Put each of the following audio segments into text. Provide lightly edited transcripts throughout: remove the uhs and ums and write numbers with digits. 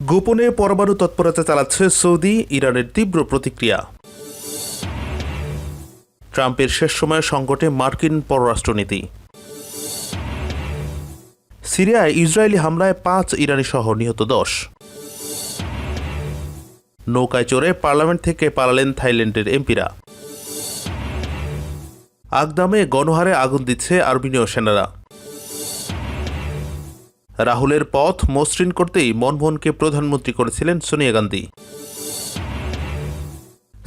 গোপনে পরমাণু তৎপরতা চালাচ্ছে সৌদি, ইরানের তীব্র প্রতিক্রিয়া। ট্রাম্পের শেষ সময়ে সংকটে মার্কিন পররাষ্ট্রনীতি। সিরিয়ায় ইসরায়েলি হামলায় ৫ ইরানি সহ নিহত ১০। নৌকায় চড়ে পার্লামেন্ট থেকে পালালেন থাইল্যান্ডের এমপিরা। আগদামে গণহারে আগুন দিচ্ছে আর্মেনীয় সেনারা। রাহুলের পথ মসৃণ করতেই মনমোহনকে প্রধানমন্ত্রী করেছিলেন সোনিয়া গান্ধী।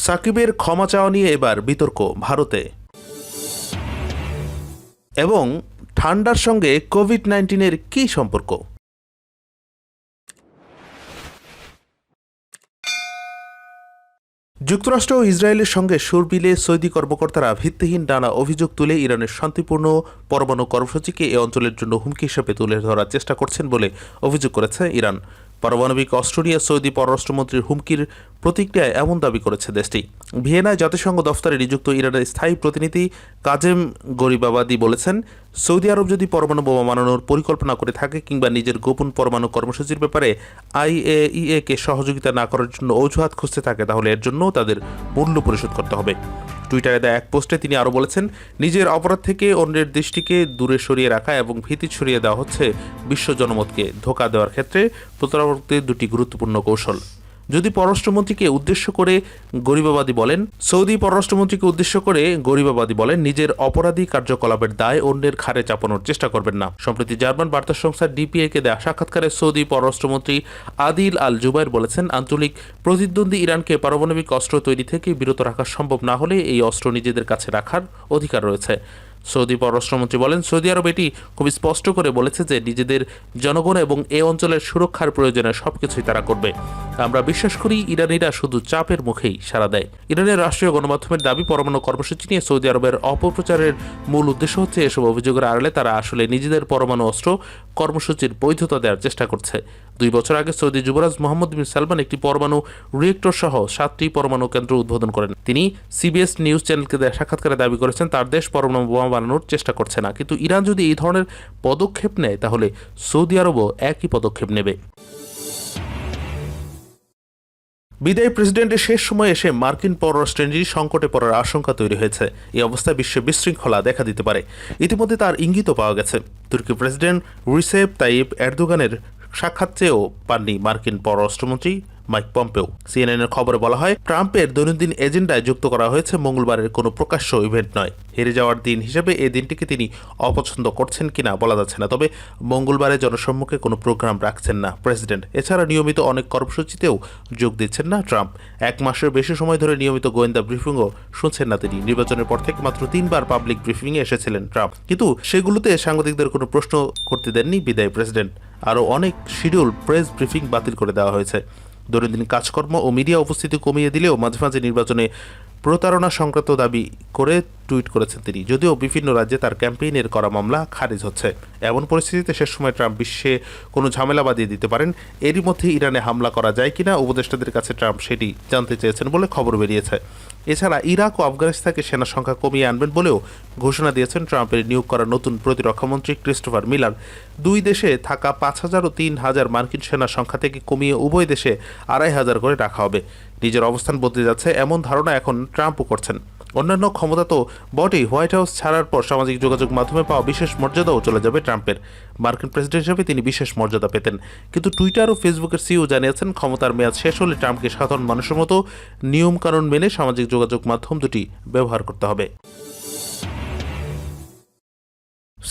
সাকিবের ক্ষমা চাওয়া নিয়ে এবার বিতর্ক ভারতে। এবং ঠান্ডার সঙ্গে কোভিড-১৯-এর কী সম্পর্ক? যুক্তরাষ্ট্র ও ইসরায়েলের সঙ্গে সুর মিলে সৌদি কর্মকর্তারা ভিত্তিহীন নানা অভিযোগ তুলে ইরানের শান্তিপূর্ণ পরমাণু কর্মসূচিকে এ অঞ্চলের জন্য হুমকি হিসেবে তুলে ধরার চেষ্টা করছেন বলে অভিযোগ করেছে ইরান। পারমাণবিক অস্ত্র নিয়ে সৌদি পররাষ্ট্রমন্ত্রীর হুমকির প্রতিক্রিয়ায় এমন দাবি করেছে দেশটি। ভিয়েনায় জাতিসংঘ দফতরে নিযুক্ত ইরানের স্থায়ী প্রতিনিধি কাজেম গরিবাবাদি বলেছেন, সৌদি আরব যদি পরমাণু বোমা বানানোর পরিকল্পনা করে থাকে কিংবা নিজের গোপন পরমাণু কর্মসূচির ব্যাপারে IAEA-কে সহযোগিতা না করার জন্য অজুহাত খুঁজতে থাকে, তাহলে এর জন্য তাদের মূল্য পরিশোধ করতে হবে। টুইটারে দেয়া এক পোস্টে তিনি আরও বলেছেন, নিজের অপরাধ থেকে অন্যের দৃষ্টিকে দূরে সরিয়ে রাখা এবং ভীতি ছড়িয়ে দেওয়া হচ্ছে বিশ্ব জনমতকে ধোঁকা দেওয়ার ক্ষেত্রে প্রতারকদের দুটি গুরুত্বপূর্ণ কৌশল। যদি পররাষ্ট্রমন্ত্রীকে উদ্দেশ্য করে গরিবাবাদী বলেন, সৌদি পররাষ্ট্রমন্ত্রীকে উদ্দেশ্য করে গরিবাবাদী বলেন, নিজের অপরাধী কার্যকলাপের দায় অন্যের ঘাড়ে চাপানোর চেষ্টা করবেন না। সম্প্রতি জার্মান বার্তা সংস্থা DPA-কে দেয়া সাক্ষাৎকারে সৌদি পররাষ্ট্রমন্ত্রী আদিল আল জুবাইর বলেছেন, আঞ্চলিক প্রতিদ্বন্দ্বী ইরানকে পারমাণবিক অস্ত্র তৈরি থেকে বিরত রাখা সম্ভব না হলে এই অস্ত্র নিজেদের কাছে রাখার অধিকার রয়েছে। সৌদি পররাষ্ট্রমন্ত্রী বলেন, সৌদি আরব এটি খুব স্পষ্ট করে বলেছে যে নিজেদের জনগণ এবং এ অঞ্চলের সুরক্ষার প্রয়োজনে সবকিছুই তারা করবে। আমরা বিশ্বাস করি ইরানিরা শুধু চাপের মুখেই সাড়া দেয়। ইরানের রাষ্ট্রীয় গণমাধ্যমের দাবি, পরমাণু কর্মসূচি নিয়ে সৌদি আরবের অপপ্রচারের মূল উদ্দেশ্য হচ্ছে এসব অভিযোগের আড়ালে তারা আসলে নিজেদের পরমাণু অস্ত্র কর্মসূচির বৈধতা দেওয়ার চেষ্টা করছে। 2 বছর আগে সৌদি যুবরাজ মোহাম্মদ বিন সালমান একটি পরমাণু রিয়েক্টর সহ 7টি পরমাণু কেন্দ্র উদ্বোধন করেন। তিনি CBS নিউজ চ্যানেলকে দেয়া সাক্ষাৎকারে দাবি করেছেন, তার দেশ পরমাণু বোমা বানানোর চেষ্টা করছে না, কিন্তু ইরান যদি এই ধরনের পদক্ষেপ নেয় তাহলে সৌদি আরবও একই পদক্ষেপ নেবে। বিদায়ী প্রেসিডেন্টের শেষ সময়ে এসে মার্কিন পররাষ্ট্রনীতি সংকটে পড়ার আশঙ্কা তৈরি হয়েছে। এই অবস্থায় বিশ্বে বিশৃঙ্খলা দেখা দিতে পারে। ইতিমধ্যে তার ইঙ্গিতও পাওয়া গেছে। তুর্কি প্রেসিডেন্ট রিসেপ তাইয়িপ এরদোগানের সাক্ষাৎ চেয়েও পাননি মার্কিন পররাষ্ট্রমন্ত্রী মাইক পম্পেও। CNN-এর খবরে বলা হয়, ট্রাম্পের দৈনন্দিন এজেন্ডায় যুক্ত করা হয়েছে মঙ্গলবারের কোনো প্রকাশ্য ইভেন্ট নয়। হেরে যাওয়ার দিন হিসেবে এই দিনটিকে তিনি অপছন্দ করছেন কিনা বলা যাচ্ছে না, তবে মঙ্গলবারে জনসম্মুখে কোনো প্রোগ্রাম রাখছেন না প্রেসিডেন্ট। এছাড়া নিয়মিত অনেক কর্মসূচিতেও যোগ দিচ্ছেন না ট্রাম্প। 1 মাসের বেশি সময় ধরে নিয়মিত গোয়েন্দা ব্রিফিংও শুনছেন না তিনি। নির্বাচনের পর থেকে মাত্র 3 বার পাবলিক ব্রিফিংয়ে এসেছিলেন ট্রাম্প, কিন্তু সেগুলোতে সাংবাদিকদের কোনো প্রশ্ন করতে দেননি বিদায়ী প্রেসিডেন্ট। আরও অনেক শিডিউল প্রেস ব্রিফিং বাতিল করে দেওয়া হয়েছে। দৈনন্দিন কাজকর্ম ও মিডিয়া উপস্থিতি কমিয়ে দিলেও মাঝে মাঝে নির্বাচনে প্রতারণা সংক্রান্ত দাবি করে টুইট করেছেন তিনি, যদিও বিভিন্ন রাজ্যে তার ক্যাম্পেইনের করা মামলা খারিজ হচ্ছে। এমন পরিস্থিতিতে শেষ সময় ট্রাম্প বিশ্বে কোনো ঝামেলা বাঁধিয়ে দিতে পারেন। এরই মধ্যে ইরানে হামলা করা যায় কিনা উপদেষ্টাদের কাছে ট্রাম্প সেটি জানতে চেয়েছেন বলে খবর বেরিয়েছে। এছাড়া ইরাক ও আফগানিস্তানকে সেনা সংখ্যা কমিয়ে আনবেন বলেও ঘোষণা দিয়েছেন ট্রাম্পের নিয়োগ করা নতুন প্রতিরক্ষামন্ত্রী ক্রিস্টোফার মিলার। 2 দেশে থাকা 5,000 ও 3,000 মার্কিন সেনা সংখ্যা থেকে কমিয়ে উভয় দেশে 2,500 করে রাখা হবে। নিজের অবস্থান বদলে যাচ্ছে এমন ধারণা এখন ট্রাম্পও করছেন। অন্যান্য ক্ষমতা তো বটেই, হোয়াইট হাউস ছাড়ার পর সামাজিক যোগাযোগ মাধ্যমে পাওয়া বিশেষ মর্যাদাও চলে যাবে ট্রাম্পের। মার্কিন প্রেসিডেন্ট হিসেবে তিনি বিশেষ মর্যাদা পেতেন, কিন্তু টুইটার ও ফেসবুকের CEO জানিয়েছেন, ক্ষমতার মেয়াদ শেষ হলে ট্রাম্পকে সাধারণ মানুষের মতো নিয়মকানুন মেনে সামাজিক যোগাযোগ মাধ্যম দুটি ব্যবহার করতে হবে।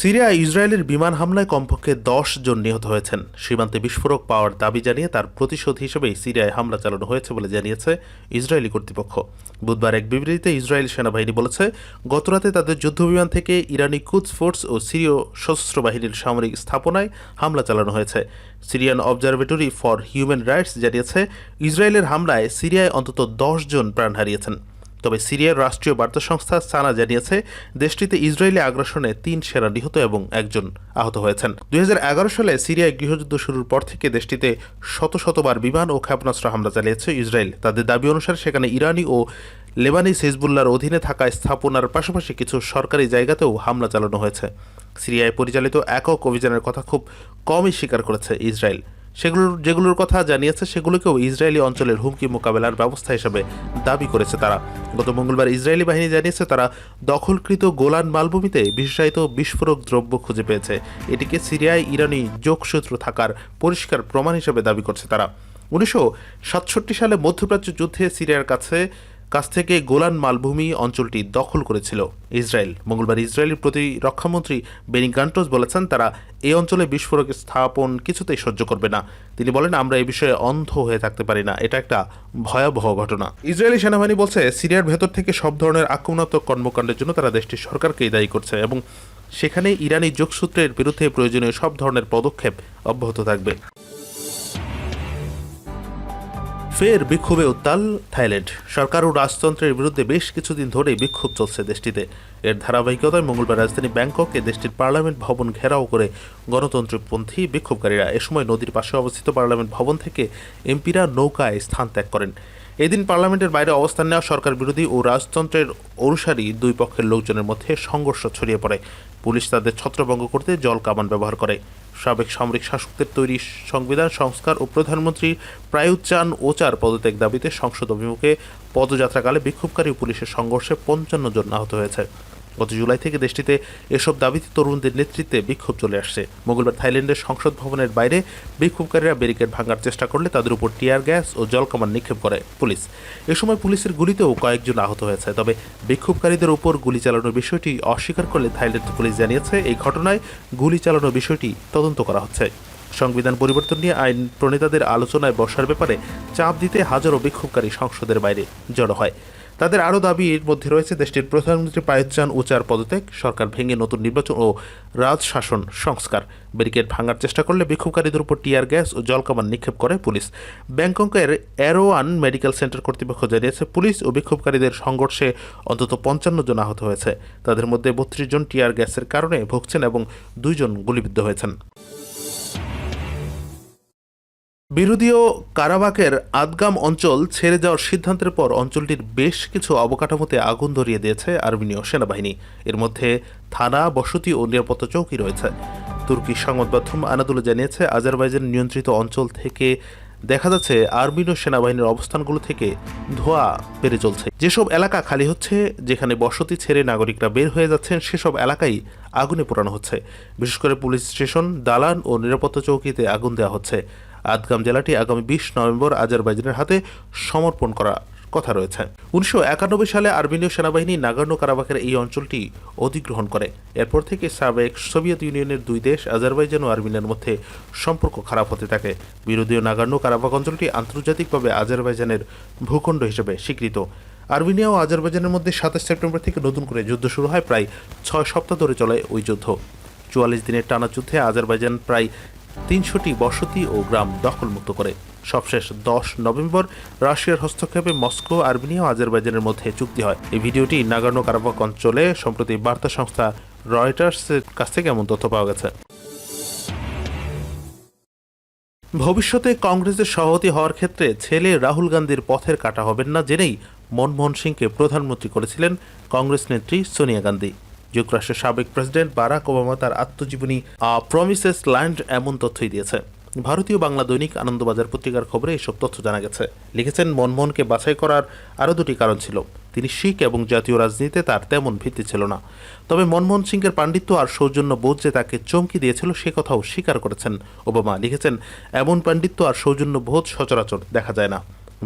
সিরিয়ায় ইসরায়েলের বিমান হামলায় কমপক্ষে 10 জন নিহত হয়েছেন। সীমান্তে বিস্ফোরক পাওয়ার দাবি জানিয়ে তার প্রতিশোধ হিসেবেই সিরিয়ায় হামলা চালানো হয়েছে বলে জানিয়েছে ইসরায়েলি কর্তৃপক্ষ। বুধবার এক বিবৃতিতে ইসরায়েলি সেনাবাহিনী বলেছে, গতরাতে তাদের যুদ্ধবিমান থেকে ইরানি কুদস ফোর্স ও সিরীয় সশস্ত্র বাহিনীর সামরিক স্থাপনায় হামলা চালানো হয়েছে। Syrian observatory for human rights জানিয়েছে, ইসরায়েলের হামলায় সিরিয়ায় অন্তত 10 জন প্রাণ হারিয়েছেন। তবে সিরিয়ার রাষ্ট্রীয় বার্তা সংস্থা সানা জানিয়েছে, দেশটিতে ইসরায়েলি আগ্রাসনে 3 সেনা নিহত এবং 1 জন আহত হয়েছেন। 2011 সালে সিরিয়ায় গৃহযুদ্ধ শুরুর পর থেকে দেশটিতে শতবার বিমান ও ক্ষেপণাস্ত্র হামলা চালিয়েছে ইসরায়েল। তাদের দাবি অনুসারে সেখানে ইরানি ও লেবানিজ হিজবুল্লাহর অধীনে থাকা স্থাপনার পাশাপাশি কিছু সরকারি জায়গাতেও হামলা চালানো হয়েছে। সিরিয়ায় পরিচালিত একক অভিযানের কথা খুব কমই স্বীকার করেছে ইসরায়েল। যেগুলোর কথা জানিয়েছে সেগুলোকেও ইসরায়েলি অঞ্চলের হুমকি মোকাবেলার ব্যবস্থা হিসেবে দাবি করেছে তারা। গত মঙ্গলবার ইসরায়েলি বাহিনী জানিয়েছে তারা দখলকৃত গোলান মালভূমিতে বিশেষায়িত বিস্ফোরক দ্রব্য খুঁজে পেয়েছে। এটিকে সিরিয়ায় ইরানি যোগসূত্র থাকার পরিষ্কার প্রমাণ হিসেবে দাবি করছে তারা। 1967 সালে মধ্যপ্রাচ্য যুদ্ধে সিরিয়ার কাছ থেকে গোলান মালভূমি অঞ্চলটি দখল করেছিল ইসরায়েল। মঙ্গলবার ইসরায়েলের প্রতিরক্ষামন্ত্রী বেনি গান্টোস বলেছেন তারা এই অঞ্চলে বিস্ফোরক স্থাপন কিছুতেই সহ্য করবে না। তিনি বলেন, আমরা এই বিষয়ে অন্ধ হয়ে থাকতে পারি না, এটা একটা ভয়াবহ ঘটনা। ইসরায়েলি সেনাবাহিনী বলছে সিরিয়ার ভেতর থেকে সব ধরনের আক্রমণাত্মক কর্মকাণ্ডের জন্য তারা দেশটির সরকারকেই দায়ী করছে এবং সেখানে ইরানি যোগসূত্রের বিরুদ্ধে প্রয়োজনীয় সব ধরনের পদক্ষেপ অব্যাহত থাকবে। ফের বিক্ষোভে উত্তাল থাইল্যান্ড। সরকার ও রাজতন্ত্রের বিরুদ্ধে বেশ কিছুদিন ধরেই বিক্ষোভ চলছে দেশটিতে। এর ধারাবাহিকতায় মঙ্গলবার রাজধানী ব্যাংককে দেশটির পার্লামেন্ট ভবন ঘেরাও করে গণতন্ত্রপন্থী বিক্ষোভকারীরা। এ সময় নদীর পাশে অবস্থিত পার্লামেন্ট ভবন থেকে এমপিরা নৌকায় স্থান ত্যাগ করেন। এদিন পার্লামেন্টের বাইরে অবস্থান নেওয়া সরকার বিরোধী ও রাজতন্ত্রের অনুসারী দুই পক্ষের লোকজনের মধ্যে সংঘর্ষ ছড়িয়ে পড়ে। পুলিশ তাদের ছত্রভঙ্গ করতে জল কামান ব্যবহার করে। সাবেক সামরিক শাসকদের তৈরি সংবিধান সংস্কার ও প্রধানমন্ত্রী প্রায়ুত চান-ওচার পদত্যাগ দাবিতে সংসদ অভিমুখে পদযাত্রাকালে বিক্ষোভকারী ও পুলিশের সংঘর্ষে 55 জন আহত হয়েছে। গত জুলাই থেকে দেশটিতে এসব দাবিতে তরুণদের নেতৃত্বে বিক্ষোভ চলে আসছে। মঙ্গলবার থাইল্যান্ডের সংসদ ভবনের বাইরে বিক্ষোভকারীরা ব্যারিকেড ভাঙার চেষ্টা করলে তাদের উপর টিয়ার গ্যাস ও জলকামান নিক্ষেপ করে পুলিশ। এ সময় পুলিশের গুলিতেও কয়েকজন আহত হয়েছে। তবে বিক্ষোভকারীদের উপর গুলি চালানোর বিষয়টি অস্বীকার করলে থাইল্যান্ড পুলিশ জানিয়েছে এই ঘটনায় গুলি চালানোর বিষয়টি তদন্ত করা হচ্ছে। সংবিধান পরিবর্তন নিয়ে আইন প্রণেতাদের আলোচনায় বসার ব্যাপারে চাপ দিতে হাজারো বিক্ষোভকারী সংসদের বাইরে জড়ো হয়। তাদের আরও দাবির মধ্যে রয়েছে দেশটির প্রধানমন্ত্রী প্রায়ুত চান-ওচার পদত্যাগ, সরকার ভেঙে নতুন নির্বাচন ও রাজশাসন সংস্কার। ব্যারিকেড ভাঙার চেষ্টা করলে বিক্ষোভকারীদের উপর টিয়ার গ্যাস ও জলকামান নিক্ষেপ করে পুলিশ। ব্যাংককের এরোয়ান মেডিকেল সেন্টার কর্তৃপক্ষ জানিয়েছে পুলিশ ও বিক্ষোভকারীদের সংঘর্ষে অন্তত 55 জন আহত হয়েছে। তাদের মধ্যে 32 জন টিয়ার গ্যাসের কারণে ভুগছেন এবং 2 জন গুলিবিদ্ধ হয়েছেন। বিরোধীয় কারাবাখের আদগাম অঞ্চল ছেড়ে যাওয়ার সিদ্ধান্তের পর অঞ্চলটির বেশ কিছু অবকাঠামোতে আগুন ধরিয়ে দিয়েছে আর্মেনীয় সেনাবাহিনী। এর মধ্যে থানা, বসতি ও নিরাপত্তা চৌকি রয়েছে। তুর্কি সংবাদ মাধ্যম আনাদুলে জানিয়েছে আজারবাইজান নিয়ন্ত্রিত অঞ্চল থেকে দেখা যাচ্ছে আর্মেনীয় সেনাবাহিনীর অবস্থানগুলো থেকে ধোঁয়া বেড়ে চলছে। যেসব এলাকা খালি হচ্ছে, যেখানে বসতি ছেড়ে নাগরিকরা বের হয়ে যাচ্ছেন, সেসব এলাকায় আগুনে পোড়ানো হচ্ছে। বিশেষ করে পুলিশ স্টেশন, দালান ও নিরাপত্তা চৌকিতে আগুন দেওয়া হচ্ছে। আদগাম জেলাটি আগামী 20 নভেম্বর আজারবাইজানের হাতে সমর্পণ করার কথা রয়েছে। 1991 সালে আর্মেনীয় সেনাবাহিনী নাগর্নো কারাবাখের এই অঞ্চলটি অধিগ্রহণ করে। এরপর থেকে সাবেক সোভিয়েত ইউনিয়নের দুই দেশ আজারবাইজান ও আর্মেনিয়ার মধ্যে সম্পর্ক খারাপ হতে থাকে। বিরোধীয় নাগর্নো কারাবাখ অঞ্চলটি আন্তর্জাতিকভাবে আজারবাইজানের ভূখণ্ড হিসেবে স্বীকৃত। আর্মেনিয়া ও আজারবাইজানের মধ্যে 27 সেপ্টেম্বর থেকে নতুন করে যুদ্ধ শুরু হয়। প্রায় 6 সপ্তাহ ধরে চলে ওই যুদ্ধ। 44 দিনের টানা যুদ্ধে আজারবাইজান প্রায় 300টি বসতি ও গ্রাম দখলমুক্ত করে। সবশেষ 10 নভেম্বর রাশিয়ার হস্তক্ষেপে মস্কো, আর্মেনিয়া ও আজারবাইজানের মধ্যে চুক্তি হয়। এই ভিডিওটি নাগর্নো কারাবাখ অঞ্চলে সম্প্রতি বার্তা সংস্থা রয়টার্সের কাছ থেকে এমন তথ্য পাওয়া গেছে। ভবিষ্যতে কংগ্রেসের সভাপতি হওয়ার ক্ষেত্রে ছেলে রাহুল গান্ধীর পথের কাটা হবেন না জেনেই মনমোহন সিংকে প্রধানমন্ত্রী করেছিলেন কংগ্রেস নেত্রী সোনিয়া গান্ধী। যুক্তরাষ্ট্রের সাবেক প্রেসিডেন্ট বারাক ওবামা তার আত্মজীবনী প্রমিসেস ল্যান্ড এমন তথ্যই দিয়েছে। ভারতীয় বাংলা দৈনিক আনন্দবাজার পত্রিকার খবরে এসব তথ্য জানা গেছে। লিখেছেন, মনমোহনকে বাছাই করার আরও 2টি কারণ ছিল। তিনি শিখ এবং জাতীয় রাজনীতিতে তার তেমন ভিত্তি ছিল না। তবে মনমোহন সিংয়ের পাণ্ডিত্য আর সৌজন্য বোধ যে তাকে চমকি দিয়েছিল সে কথাও স্বীকার করেছেন ওবামা। লিখেছেন, এমন পাণ্ডিত্য আর সৌজন্য বোধ সচরাচর দেখা যায় না।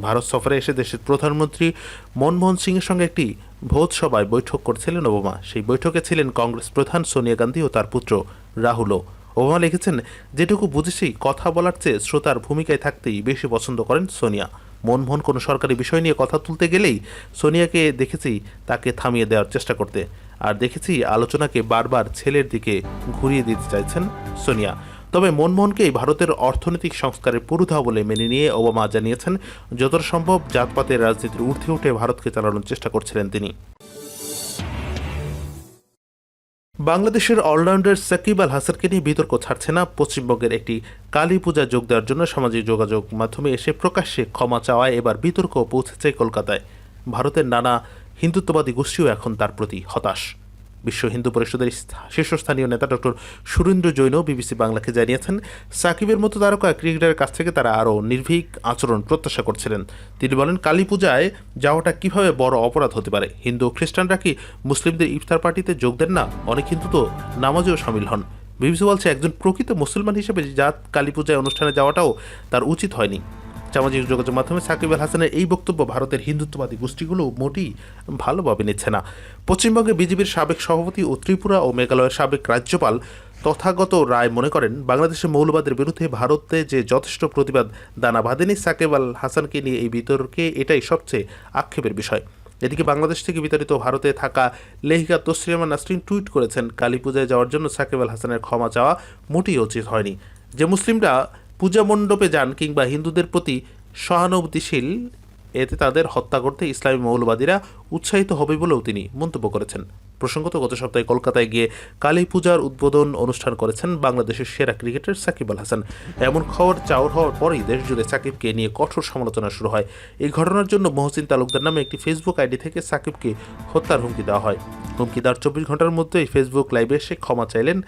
ভারত সফরে এসে দেশের প্রধানমন্ত্রী মনমোহন সিংয়ের সঙ্গে একটি ভোজ সভায় বৈঠক করছিলেন ওবামা। সেই বৈঠকে ছিলেন কংগ্রেস প্রধান সোনিয়া গান্ধী ও তার পুত্র রাহুলও। ওবামা লিখেছেন, যেটুকু বুঝেছি কথা বলার চেয়ে শ্রোতার ভূমিকায় থাকতেই বেশি পছন্দ করেন সোনিয়া। মনমোহন কোনো সরকারি বিষয় নিয়ে কথা তুলতে গেলেই সোনিয়াকে দেখেছি তাকে থামিয়ে দেওয়ার চেষ্টা করতে, আর দেখেছি আলোচনাকে বারবার ছেলের দিকে ঘুরিয়ে দিতে চাইছেন সোনিয়া। তবে মনমোহনকেই ভারতের অর্থনৈতিক সংস্কারের পুরোধা বলে মেনে নিয়ে ওবামা জানিয়েছেন, যতটা সম্ভব জাতপাতের রাজনীতির ঊর্ধ্বে উঠে ভারতকে চালানোর চেষ্টা করছিলেন তিনি। বাংলাদেশের অলরাউন্ডার সাকিব আল হাসানকে নিয়ে বিতর্ক ছাড়ছে না। পশ্চিমবঙ্গের একটি কালী পূজা যোগ দেওয়ার জন্য সামাজিক যোগাযোগ মাধ্যমে এসে প্রকাশ্যে ক্ষমা চাওয়ায় এবার বিতর্ক পৌঁছেছে কলকাতায়। ভারতের নানা হিন্দুত্ববাদী গোষ্ঠীও এখন তার প্রতি হতাশ। বিশ্ব হিন্দু পরিষদের শীর্ষস্থানীয় নেতা ডক্টর সুরেন্দ্র জৈন বিবিসি বাংলাকে জানিয়েছেন, সাকিবের মতো তারকা ক্রিকেটারের কাছ থেকে তারা আরও নির্ভীক আচরণ প্রত্যাশা করছিলেন। তিনি বলেন, কালী পূজায় যাওয়াটা কিভাবে বড় অপরাধ হতে পারে? হিন্দু ও খ্রিস্টানরা কি মুসলিমদের ইফতার পার্টিতে যোগ দেন না? অনেক হিন্দু তো নামাজেও সামিল হন। বিবিসি বলছে, একজন প্রকৃত মুসলমান হিসেবে জাত কালী পূজায় অনুষ্ঠানে যাওয়াটাও তার উচিত হয়নি। সামাজিক যোগাযোগ মাধ্যমে সাকিব আল হাসানের এই বক্তব্য ভারতের হিন্দুত্ববাদী গোষ্ঠীগুলো মোটেই ভালোভাবে নিচ্ছে না। পশ্চিমবঙ্গে বিজেপির সাবেক সভাপতি ও ত্রিপুরা ও মেঘালয়ের সাবেক রাজ্যপাল তথাগত রায় মনে করেন, বাংলাদেশের মৌলবাদের বিরুদ্ধে ভারতে যে যথেষ্ট প্রতিবাদ দানা বাঁধেনি সাকিব আল হাসানকে নিয়ে এই বিতর্কে এটাই সবচেয়ে আক্ষেপের বিষয়। এদিকে বাংলাদেশ থেকে বিতাড়িত ভারতে থাকা লেখিকা তসলিমা নাসরিন টুইট করেছেন, কালী পূজায় যাওয়ার জন্য সাকিব আল হাসানের ক্ষমা চাওয়া মোটেই উচিত হয়নি। যে মুসলিমরা পূজা মণ্ডপে যান কিংবা হিন্দুদের প্রতি সহানুভূতিশীল, এতে তাদের হত্যা করতে ইসলামী মৌলবাদীরা উৎসাহিত হবে বলেও তিনি মন্তব্য করেছেন। প্রসঙ্গত, গত সপ্তাহে কলকাতায় গিয়ে কালী পূজার উদ্বোধন অনুষ্ঠান করেছেন বাংলাদেশের সেরা ক্রিকেটার সাকিব আল হাসান। এমন খবর চাউর হওয়ার পরেই দেশজুড়ে সাকিবকে নিয়ে কঠোর সমালোচনা শুরু হয়। এই ঘটনার জন্য মহসিন তালুকদার নামে একটি ফেসবুক আইডি থেকে সাকিবকে হত্যার হুমকি দেওয়া হয়। হুমকি দেওয়ার 24 ঘন্টার মধ্যেই ফেসবুক লাইভে এসে ক্ষমা চাইলেন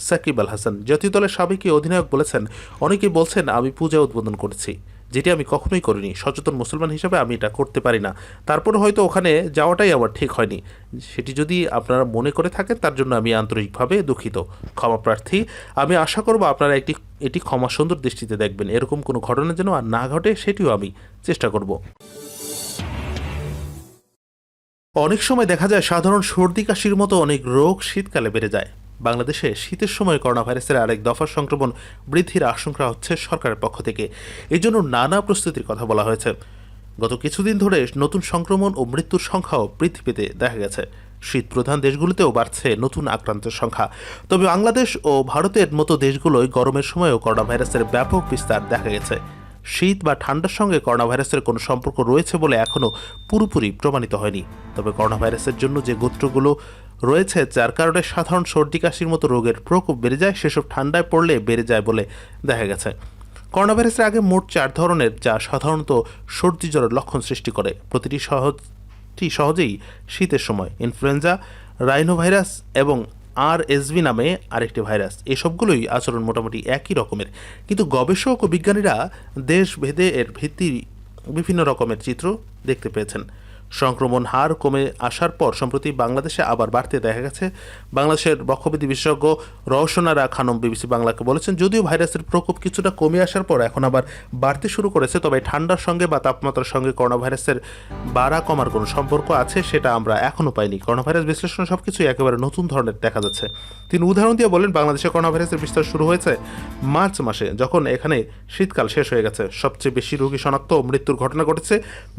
সাকিব আল হাসান। জাতীয় দলের সাবেক অধিনায়ক বলেছেন, অনেকেই বলছেন আমি পূজা উদ্বোধন করেছি, যেটি আমি কখনোই করিনি। সচেতন মুসলমান হিসেবে আমি এটা করতে পারি না। তারপর হয়তো ওখানে যাওয়াটাই আমার ঠিক হয়নি। সেটি যদি আপনারা মনে করে থাকেন, তার জন্য আমি আন্তরিকভাবে দুঃখিত, ক্ষমা প্রার্থী। আমি আশা করব আপনারা এটি ক্ষমা সুন্দর দৃষ্টিতে দেখবেন। এরকম কোনো ঘটনা যেন আর না ঘটে, সেটিও আমি চেষ্টা করব। অনেক সময় দেখা যায় সাধারণ সর্দি কাশির মতো অনেক রোগ শীতকালে বেড়ে যায়। বাংলাদেশে শীতের সময় করোনা ভাইরাসের আরেক দফার সংক্রমণ বৃদ্ধির আশঙ্কা হচ্ছে সরকারের পক্ষ থেকে। এই জন্য নানা প্রস্তুতির কথা বলা হয়েছে। গত কিছুদিন ধরে নতুন সংক্রমণ ও মৃত্যুর সংখ্যাও বৃদ্ধি পেতে দেখা গেছে। শীত প্রধান দেশগুলোতেও বাড়ছে নতুন আক্রান্তের সংখ্যা। তবে বাংলাদেশ ও ভারতের মতো দেশগুলোয় গরমের সময়ও করোনা ভাইরাসের ব্যাপক বিস্তার দেখা গেছে। শীত বা ঠান্ডার সঙ্গে করোনা ভাইরাসের কোনো সম্পর্ক রয়েছে বলে এখনও পুরোপুরি প্রমাণিত হয়নি। তবে করোনা ভাইরাসের জন্য যে গোত্রগুলো রয়েছে, যার কারণে সাধারণ সর্দি কাশির মতো রোগের প্রকোপ বেড়ে যায়, সেসব ঠান্ডায় পড়লে বেড়ে যায় বলে দেখা গেছে। করোনা ভাইরাসের আগে মোট 4 ধরনের, যা সাধারণত সর্দি জ্বরের লক্ষণ সৃষ্টি করে। প্রতিটি সহজেই শীতের সময়। ইনফ্লুয়েঞ্জা, রাইনো ভাইরাস এবং RSV নামে আরেকটি ভাইরাস। এসবগুলোই আচরণ মোটামুটি একই রকমের, কিন্তু গবেষক ও বিজ্ঞানীরা দেশভেদে এর বিভিন্ন রকমের চিত্র দেখতে পেয়েছেন। সংক্রমণ হার কমে আসার পর সম্প্রতি বাংলাদেশে আবার বাড়তে দেখা গেছে। বাংলাদেশের বক্ষব্যাধি বিশেষজ্ঞ রওশনারা খানম বিবিসি বাংলাকে বলেছেন, যদিও ভাইরাসের প্রকোপ কিছুটা কমে আসার পর এখন আবার বাড়তে শুরু করেছে, তবে ঠান্ডার সঙ্গে বা তাপমাত্রার সঙ্গে করোনা ভাইরাসের বাড়া কমার কোনো সম্পর্ক আছে সেটা আমরা এখনও পাইনি। করোনা ভাইরাস বিশ্লেষণ সবকিছুই একেবারে নতুন ধরনের দেখা যাচ্ছে। তিনি উদাহরণ দিয়ে বলেন, বাংলাদেশে করোনা ভাইরাসের বিস্তার শুরু হয়েছে মার্চ মাসে, যখন এখানে শীতকাল শেষ হয়ে গেছে। সবচেয়ে বেশি রোগী শনাক্ত ও মৃত্যুর ঘটনা ঘটেছে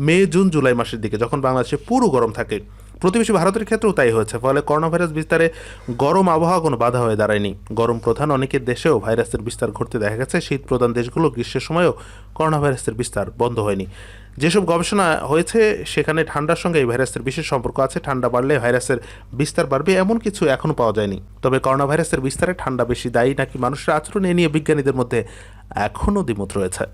মে, জুন, জুলাই মাসের দিকে, যখন বাংলাদেশে পুরো গরম থাকে। প্রতিবেশী ভারতের ক্ষেত্রেও তাই হয়েছে। ফলে করোনা ভাইরাস বিস্তারে গরম আবহাওয়া কোনো বাধা হয়ে দাঁড়ায়নি। গরম প্রধান অনেকের দেশেও ভাইরাসের বিস্তার ঘটতে দেখা গেছে। শীত প্রধান দেশগুলো গ্রীষ্মের সময়ও করোনা ভাইরাসের বিস্তার বন্ধ হয়নি। যেসব গবেষণা হয়েছে সেখানে ঠান্ডার সঙ্গে এই ভাইরাসের বিশেষ সম্পর্ক আছে। ঠান্ডা বাড়লে ভাইরাসের বিস্তার বাড়বে, এমন কিছু এখনও পাওয়া যায়নি। তবে করোনা ভাইরাসের বিস্তারে ঠান্ডা বেশি দায়ী নাকি মানুষের আচরণ, এ নিয়ে বিজ্ঞানীদের মধ্যে এখনও দ্বিমত রয়েছে।